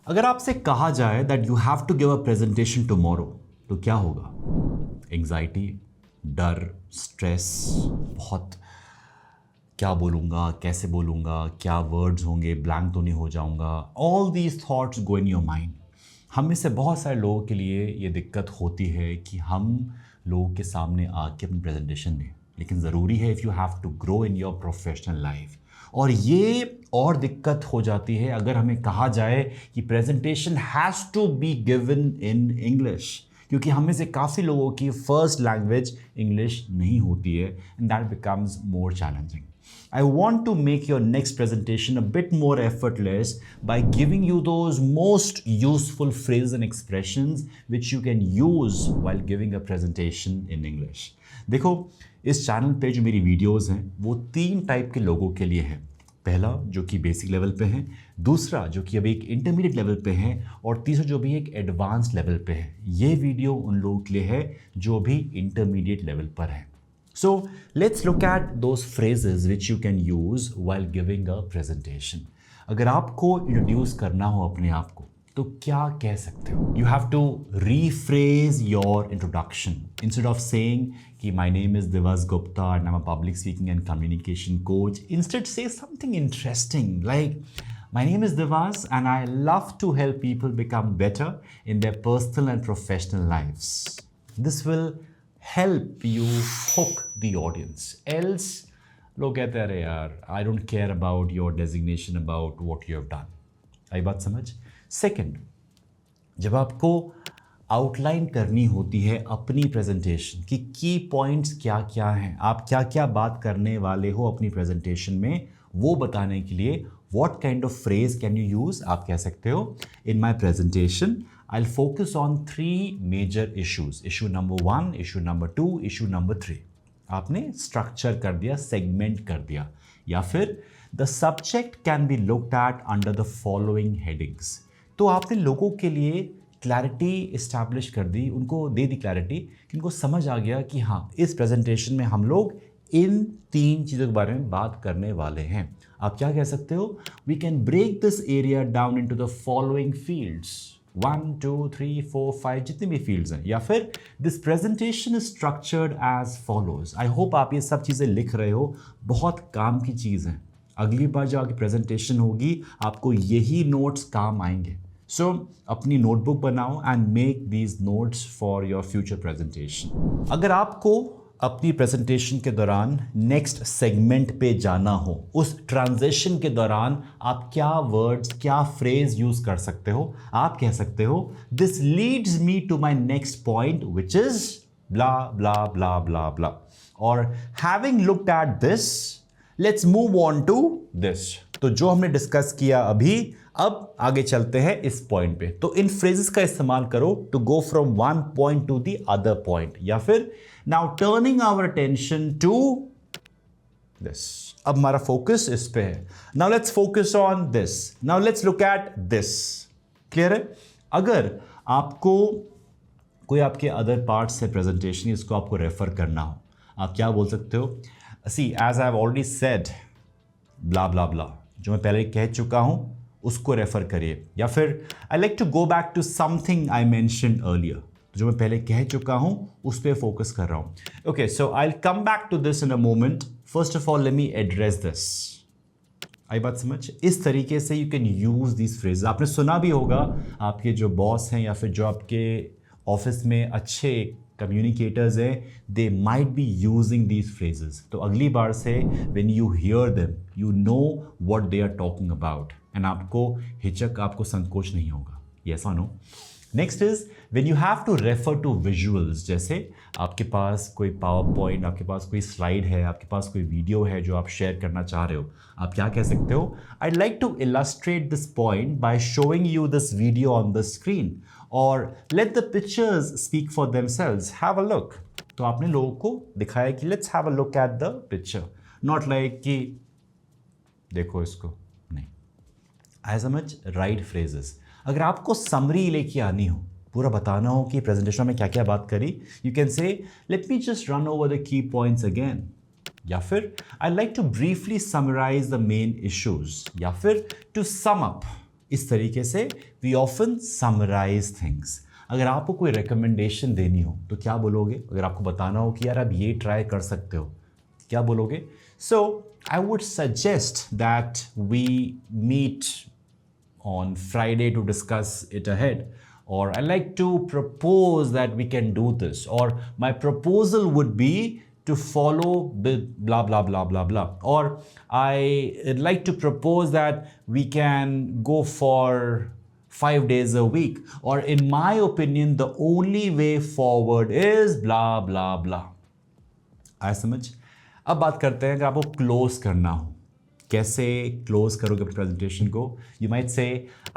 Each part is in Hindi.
अगर आपसे कहा जाए that you have to give a presentation tomorrow, तो क्या होगा? एंग्जाइटी, डर, स्ट्रेस, बहुत क्या बोलूँगा, कैसे बोलूँगा, क्या वर्ड्स होंगे, ब्लैंक तो नहीं हो जाऊँगा, all these thoughts go in your mind. हम में से बहुत सारे लोगों के लिए ये दिक्कत होती है कि हम लोगों के सामने आके अपनी प्रेजेंटेशन दें, लेकिन ज़रूरी है if you have to grow in your professional life. और ये और दिक्कत हो जाती है अगर हमें कहा जाए कि presentation has to be given in English, क्योंकि हम में से काफ़ी लोगों की फर्स्ट लैंग्वेज इंग्लिश नहीं होती है, and that becomes more challenging. I want to make your next presentation a bit more effortless by giving you those most useful phrases and expressions which you can use while giving a presentation in English. देखो, इस चैनल पे जो मेरी वीडियोस हैं वो 3 टाइप के लोगों के लिए है. पहला जो कि बेसिक लेवल पे है, दूसरा जो कि अभी एक इंटरमीडिएट लेवल पे है, और तीसरा जो भी एक एडवांस लेवल पे है. ये वीडियो उन लोगों के लिए है जो भी इंटरमीडिएट लेवल पर है. So let's look at those phrases which you can use while giving a presentation. अगर आपको इंट्रोड्यूस करना हो अपने आप को तो क्या कह सकते हो? You have to rephrase your introduction. Instead of saying कि my name is Divas Gupta and I'm a public speaking and communication coach, instead say something interesting like my name is Divas and I love to help people become better in their personal and professional lives. This will help you hook the audience. Else लोग कहते हैं अरे यार I don't care about your designation, about what you have done. आई बात समझ? सेकंड, जब आपको आउटलाइन करनी होती है अपनी प्रेजेंटेशन की की पॉइंट्स क्या क्या हैं, आप क्या क्या बात करने वाले हो अपनी प्रेजेंटेशन में, वो बताने के लिए what kind of phrase can you use? आप कह सकते हो in my presentation I'll focus on 3 major issues. Issue number 1, issue number 2, issue number 3. आपने स्ट्रक्चर कर दिया, सेगमेंट कर दिया. या फिर the subject can be looked at under the following headings. तो आपने लोगों के लिए क्लैरिटी इस्टेब्लिश कर दी, उनको दे दी क्लैरिटी कि उनको समझ आ गया कि हाँ इस प्रेजेंटेशन में हम लोग इन 3 चीज़ों के बारे में बात करने वाले हैं. आप क्या कह सकते हो? We can break this area down into the following fields, 1, 2, 3, 4, 5 जितने भी फील्ड्स हैं. या फिर this presentation is structured as follows. I hope आप ये सब चीज़ें लिख रहे हो, बहुत काम की चीज़ है. अगली बार जब आपकी प्रेजेंटेशन होगी आपको यही नोट्स काम आएंगे. सो अपनी नोटबुक बनाओ and make these notes for your future presentation. अगर आपको अपनी प्रेजेंटेशन के दौरान नेक्स्ट सेगमेंट पे जाना हो, उस ट्रांजिशन के दौरान आप क्या वर्ड्स, क्या फ्रेज यूज कर सकते हो? आप कह सकते हो this leads me to my next point which is blah blah blah blah blah, और having looked at this let's move on to this. तो जो हमने डिस्कस किया अभी, अब आगे चलते हैं इस पॉइंट पे. तो इन फ्रेजेस का इस्तेमाल करो to go from one point to the other point. या फिर now turning our attention to this. अब हमारा फोकस इस पे है. Now let's focus on this. Now let's look at this. Clear है? अगर आपको कोई आपके अदर पार्ट्स से प्रेजेंटेशन इसको आपको रेफर करना हो, आप क्या बोल सकते हो? See as I have already said blah blah blah, जो मैं पहले कह चुका हूं उसको रेफर करिए. या फिर I like to go back to something I mentioned earlier, जो मैं पहले कह चुका हूं उस पर फोकस कर रहा हूं. Okay, so I will come back to this in a moment. First of all let me address this. आई बात समझ? इस तरीके से you can use this phrase. आपने सुना भी होगा, आपके जो बॉस हैं या फिर जो आपके ऑफिस में अच्छे कम्युनिकेटर्स हैं, they might be using these phrases. तो अगली बार से when you hear them you know what they are talking about, and आपको हिचक, आपको संकोच नहीं होगा. यस और no? Next is when you have to refer to visuals. जैसे आपके पास कोई पावर पॉइंट, आपके पास कोई स्लाइड है, आपके पास कोई वीडियो है जो आप शेयर करना चाह रहे हो, आप क्या कह सकते हो? I like to illustrate this point by showing you this video on the screen, और let the pictures speak for themselves, have a look. तो आपने लोगों को दिखाया कि let's have a look at the picture, not like कि देखो इसको. नहीं, आई समझ. Right phrases. अगर आपको समरी लेके आनी हो, पूरा बताना हो कि प्रेजेंटेशन में क्या क्या बात करी, you can say let me just run over the key points again. या फिर I like to briefly summarize the main issues. या फिर टू सम अप. इस तरीके से वी ऑफन समराइज थिंग्स। अगर आपको कोई रिकमेंडेशन देनी हो तो क्या बोलोगे? अगर आपको बताना हो कि यार आप ये ट्राई कर सकते हो, क्या बोलोगे? So I would suggest that we meet on Friday to discuss it ahead, or I like to propose that we can do this, or my proposal would be to follow blah blah blah blah blah, or I'd like to propose that we can go for 5 days a week, or in my opinion the only way forward is blah blah blah. आया समझ? अब बात करते हैं अगर आपको क्लोज करना हो, कैसे क्लोज करोगे प्रेजेंटेशन को? You might say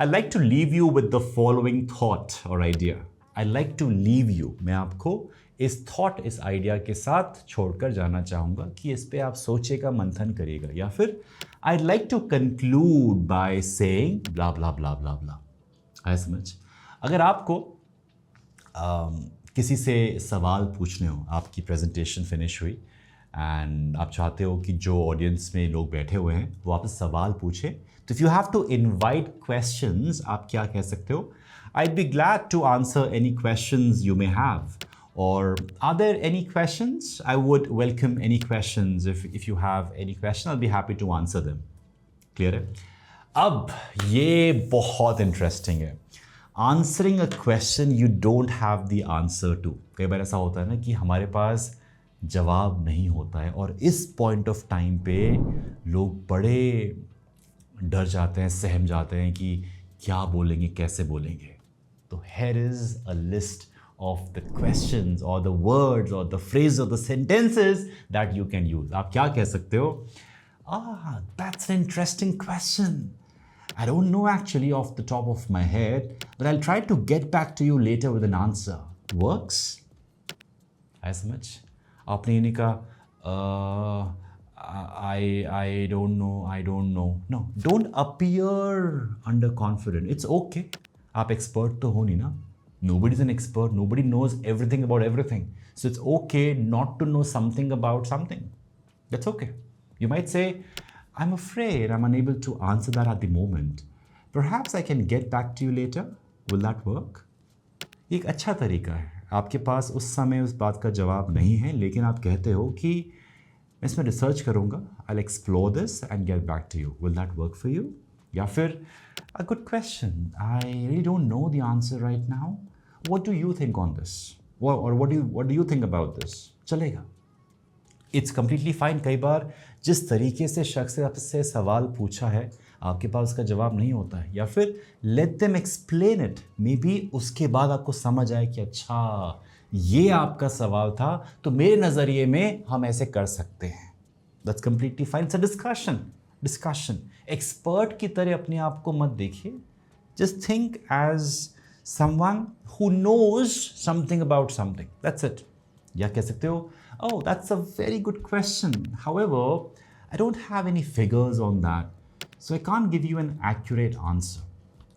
I like to leave you with the following thought और idea. I like to leave you, मैं आपको इस थॉट, इस आइडिया के साथ छोड़कर जाना चाहूँगा कि इस पे आप सोचेगा, मंथन करिएगा। या फिर I like to conclude by saying blah blah blah blah blah. आया समझ? अगर आपको किसी से सवाल पूछने हो, आपकी प्रेजेंटेशन फिनिश हुई एंड आप चाहते हो कि जो ऑडियंस में लोग बैठे हुए हैं वो आपसे सवाल पूछे, तो if you have to invite questions, आप क्या कह सकते हो? I'd be glad to answer any questions you may have. Or are there any questions? I would welcome any questions. If you have any question, I'll be happy to answer them. Clear है? अब ये बहुत इंटरेस्टिंग है। Answering a question you don't have the answer to. कई बार ऐसा होता है ना कि हमारे पास जवाब नहीं होता है और इस पॉइंट ऑफ टाइम पे लोग बड़े डर जाते हैं, सहम जाते हैं कि क्या बोलेंगे, कैसे बोलेंगे। तो here is a list of the questions or the words or the phrases or the sentences that you can use. आप क्या कह सकते हो? That's an interesting question. I don't know actually off the top of my head, but I'll try to get back to you later with an answer. Works? I समझ? आपने ये नहीं कहा I don't know. No, don't appear underconfident. It's okay. आप expert तो हो नहीं ना. Nobody's an expert. Nobody knows everything about everything. So it's okay not to know something about something. That's okay. You might say, I'm afraid I'm unable to answer that at the moment. Perhaps I can get back to you later. Will that work? एक अच्छा तरीका है। आपके पास उस समय उस बात का जवाब नहीं है, लेकिन आप कहते हो कि मैं इसमें रिसर्च करूँगा, I'll explore this and get back to you. Will that work for you? या फिर a good question. I really don't know the answer right now. What do you think on this? Or what do you think about this? चलेगा। It's completely fine. कई बार जिस तरीके से शख्स ने आपसे सवाल पूछा है, आपके पास उसका जवाब नहीं होता है, या फिर let them explain it. Maybe उसके बाद आपको समझ आए कि अच्छा ये आपका सवाल था, तो मेरे नज़रिए में हम ऐसे कर सकते हैं। That's completely fine. It's a discussion. Expert की तरह अपने आप को मत देखिए. Just think as someone who knows something about something. That's it. या कह सकते हो, oh, that's a very good question. However, I don't have any figures on that, so I can't give you an accurate answer.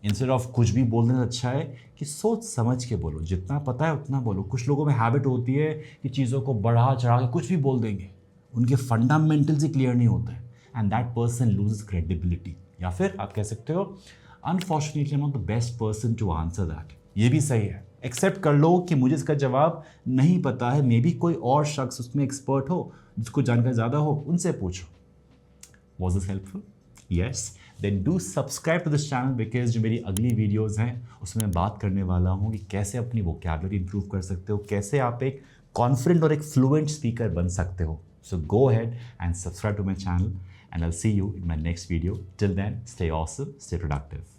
Instead of कुछ भी बोलने से अच्छा है कि सोच समझ के बोलो, जितना पता है उतना बोलो। कुछ लोगों में हैबिट होती है कि चीज़ों को बढ़ा चढ़ा के कुछ भी बोल देंगे, उनके फंडामेंटल्स ही क्लियर नहीं होते हैं, and that person loses credibility. या फिर आप कह सकते हो, unfortunately I am not the best person to answer that. ये भी सही है, एक्सेप्ट कर लो कि मुझे इसका जवाब नहीं पता है, मे बी कोई और शख्स उसमें एक्सपर्ट हो, जिसको जानकारी ज़्यादा हो, उनसे पूछो। Was this helpful? Yes. Then do subscribe to this channel because जो मेरी अगली वीडियोज़ हैं उसमें मैं बात करने वाला हूँ कि कैसे अपनी वोकैबुलरी इंप्रूव कर सकते हो, कैसे आप एक कॉन्फिडेंट और एक फ्लुएंट स्पीकर बन सकते हो। So go ahead and subscribe to my channel and I'll see you in my next video. Till then, stay awesome, stay productive.